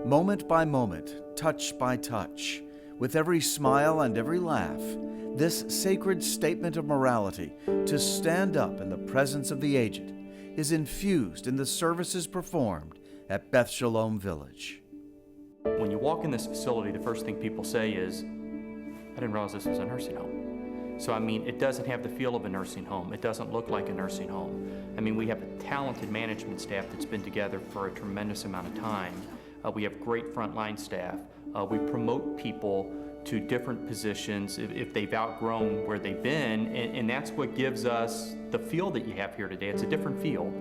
Moment by moment, touch by touch, with every smile and every laugh, this sacred statement of morality to stand up in the presence of the aged is infused in the services performed at Beth Sholom Village. When you walk in this facility, the first thing people say is, I didn't realize this was a nursing home. So I mean, it doesn't have the feel of a nursing home. It doesn't look like a nursing home. I mean, we have a talented management staff that's been together for a tremendous amount of time. We have great frontline staff. We promote people to different positions if they've outgrown where they've been, and that's what gives us the feel that you have here today. It's a different feel.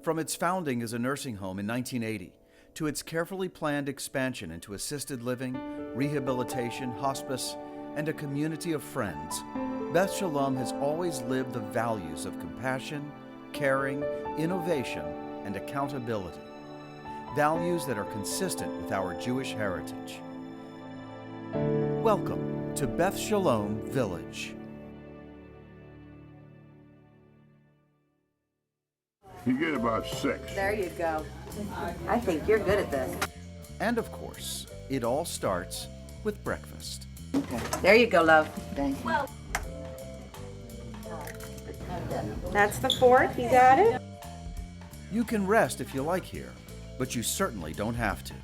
From its founding as a nursing home in 1980 to its carefully planned expansion into assisted living, rehabilitation, hospice, and a community of friends, Beth Sholom has always lived the values of compassion, caring, innovation, and accountability. Values that are consistent with our Jewish heritage. Welcome to Beth Sholom Village. You get about 6. There you go. I think you're good at this. And of course, it all starts with breakfast. Okay. There you go, love. Thank you. Well, that's the fourth. You got it? You can rest if you like here, but you certainly don't have to.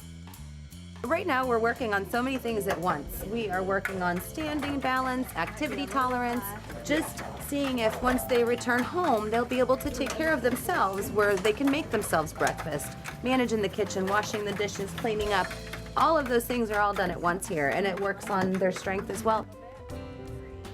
right now we're working on so many things at once. We are working on standing balance, activity tolerance, just seeing if once they return home, they'll be able to take care of themselves, where they can make themselves breakfast, managing the kitchen, washing the dishes, cleaning up. All of those things are all done at once here, and it works on their strength as well.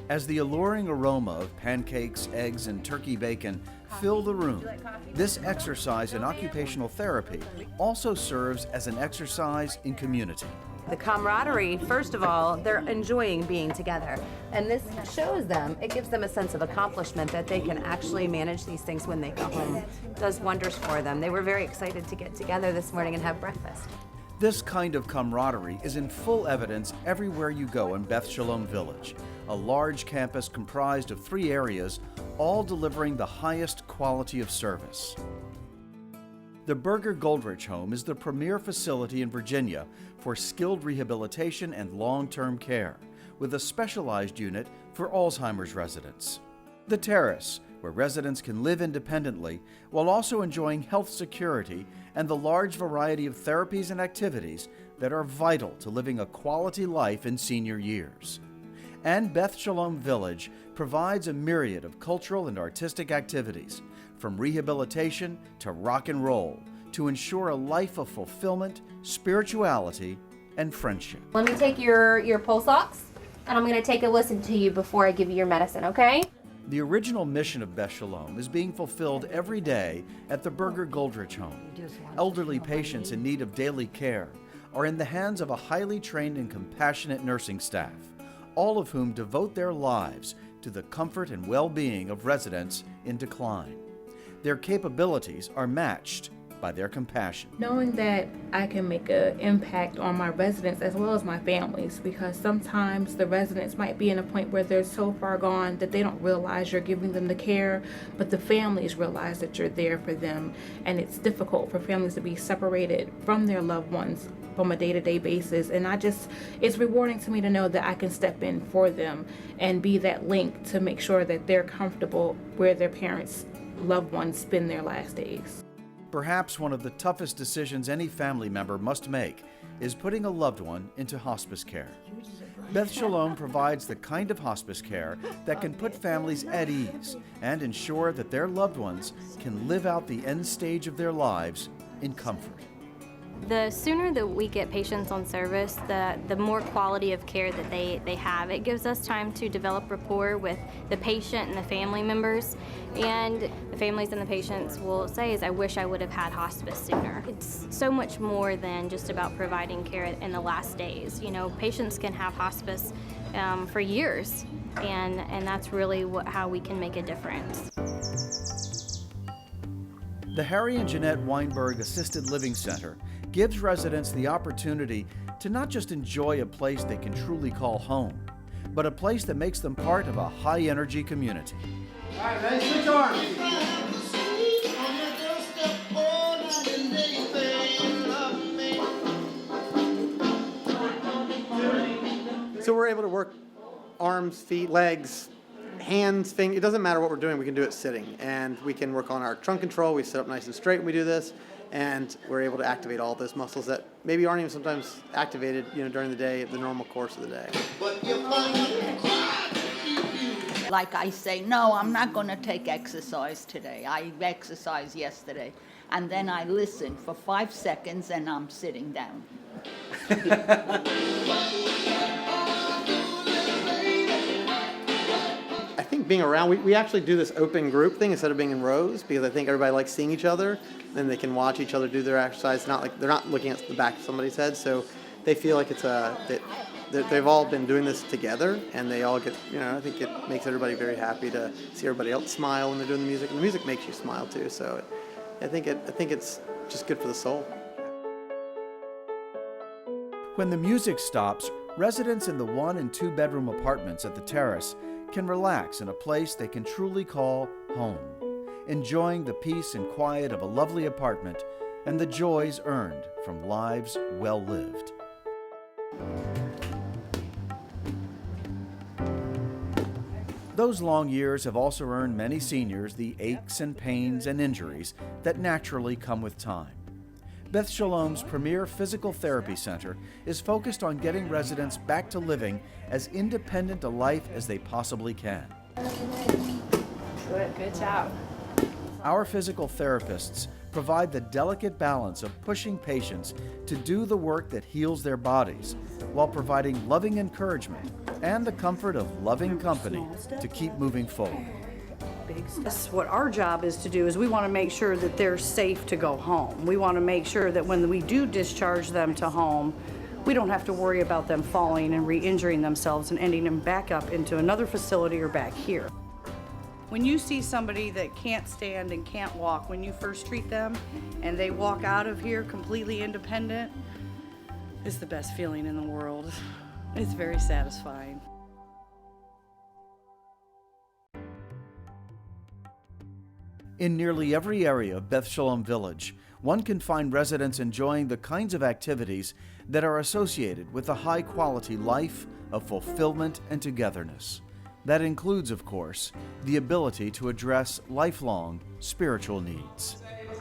As the alluring aroma of pancakes, eggs, and turkey bacon fill the room, this exercise in occupational therapy also serves as an exercise in community. The camaraderie, first of all, they're enjoying being together. And this shows them, it gives them a sense of accomplishment that they can actually manage these things when they go home. It does wonders for them. They were very excited to get together this morning and have breakfast. This kind of camaraderie is in full evidence everywhere you go in Beth Sholom Village, a large campus comprised of 3 areas, all delivering the highest quality of service. The Berger Goldrich Home is the premier facility in Virginia for skilled rehabilitation and long-term care, with a specialized unit for Alzheimer's residents. The Terrace, where residents can live independently while also enjoying health security and the large variety of therapies and activities that are vital to living a quality life in senior years. And Beth Sholom Village provides a myriad of cultural and artistic activities, from rehabilitation to rock and roll, to ensure a life of fulfillment, spirituality, and friendship. Let me take your pulse ox, and I'm going to take a listen to you before I give you your medicine, okay? The original mission of Beth Sholom is being fulfilled every day at the Berger Goldrich Home. Elderly patients in need of daily care are in the hands of a highly trained and compassionate nursing staff, all of whom devote their lives to the comfort and well-being of residents in decline. Their capabilities are matched by their compassion. Knowing that I can make an impact on my residents as well as my families, because sometimes the residents might be in a point where they're so far gone that they don't realize you're giving them the care, but the families realize that you're there for them. And it's difficult for families to be separated from their loved ones from a day-to-day basis, and it's rewarding to me to know that I can step in for them and be that link to make sure that they're comfortable where their parents, loved ones spend their last days. Perhaps one of the toughest decisions any family member must make is putting a loved one into hospice care. Beth Sholom provides the kind of hospice care that can put families at ease and ensure that their loved ones can live out the end stage of their lives in comfort. The sooner that we get patients on service, the more quality of care that they have. It gives us time to develop rapport with the patient and the family members. And the families and the patients will say, I wish I would have had hospice sooner. It's so much more than just about providing care in the last days. You know, patients can have hospice for years, and that's really how we can make a difference. The Harry and Jeanette Weinberg Assisted Living Center gives residents the opportunity to not just enjoy a place they can truly call home, but a place that makes them part of a high-energy community. All right, ready, switch arms. able to work arms, feet, legs, hands, fingers. It doesn't matter what we're doing. We can do it sitting. And we can work on our trunk control. We sit up nice and straight when we do this. And we're able to activate all those muscles that maybe aren't even sometimes activated, during the day, the normal course of the day. Like I say, no, I'm not going to take exercise today. I exercised yesterday. And then I listen for 5 seconds and I'm sitting down. I think being around, we actually do this open group thing instead of being in rows, because I think everybody likes seeing each other. Then they can watch each other do their exercise. Not like they're not looking at the back of somebody's head, so they feel like they've all been doing this together, and they all get, I think it makes everybody very happy to see everybody else smile when they're doing the music, and the music makes you smile too. So I think it's just good for the soul. When the music stops, residents in the 1- and 2-bedroom apartments at the terrace can relax in a place they can truly call home, enjoying the peace and quiet of a lovely apartment and the joys earned from lives well lived. Those long years have also earned many seniors the aches and pains and injuries that naturally come with time. Beth Sholom's premier physical therapy center is focused on getting residents back to living as independent a life as they possibly can. Good job. Our physical therapists provide the delicate balance of pushing patients to do the work that heals their bodies, while providing loving encouragement and the comfort of loving company to keep moving forward. That's what our job is to do, is we want to make sure that they're safe to go home. We want to make sure that when we do discharge them to home, we don't have to worry about them falling and re-injuring themselves and ending them back up into another facility or back here. When you see somebody that can't stand and can't walk, when you first treat them and they walk out of here completely independent, it's the best feeling in the world. It's very satisfying. In nearly every area of Beth Sholom Village, one can find residents enjoying the kinds of activities that are associated with a high-quality life of fulfillment and togetherness. That includes, of course, the ability to address lifelong spiritual needs. It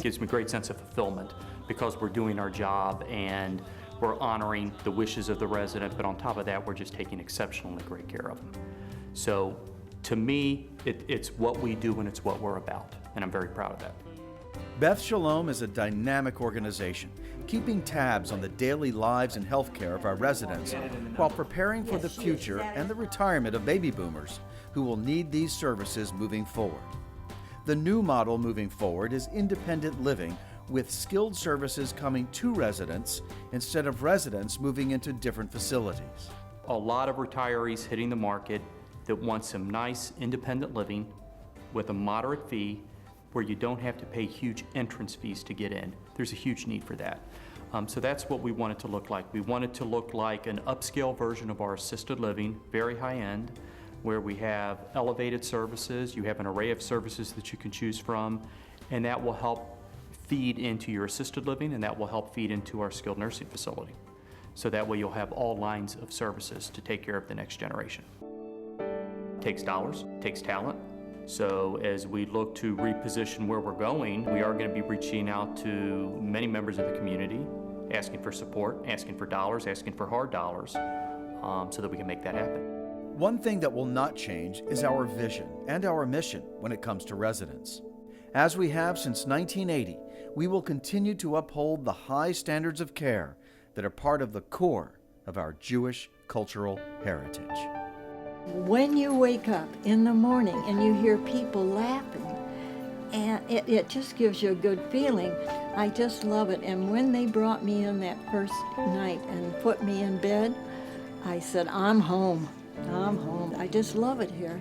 gives me a great sense of fulfillment because we're doing our job and we're honoring the wishes of the resident, but on top of that, we're just taking exceptionally great care of them. So to me, it's what we do and it's what we're about, and I'm very proud of that. Beth Sholom is a dynamic organization, keeping tabs on the daily lives and health care of our residents while preparing for the future and the retirement of baby boomers who will need these services moving forward. The new model moving forward is independent living, with skilled services coming to residents instead of residents moving into different facilities. A lot of retirees hitting the market that want some nice independent living with a moderate fee where you don't have to pay huge entrance fees to get in. There's a huge need for that. So that's what we want it to look like. We want it to look like an upscale version of our assisted living, very high end, where we have elevated services, you have an array of services that you can choose from, and that will help feed into your assisted living, and that will help feed into our skilled nursing facility. So that way you'll have all lines of services to take care of the next generation. It takes dollars, it takes talent. So as we look to reposition where we're going, we are going to be reaching out to many members of the community, asking for support, asking for dollars, asking for hard dollars, so that we can make that happen. One thing that will not change is our vision and our mission when it comes to residents. As we have since 1980, we will continue to uphold the high standards of care that are part of the core of our Jewish cultural heritage. When you wake up in the morning and you hear people laughing, and it just gives you a good feeling. I just love it. And when they brought me in that first night and put me in bed, I said, I'm home. I'm home. I just love it here.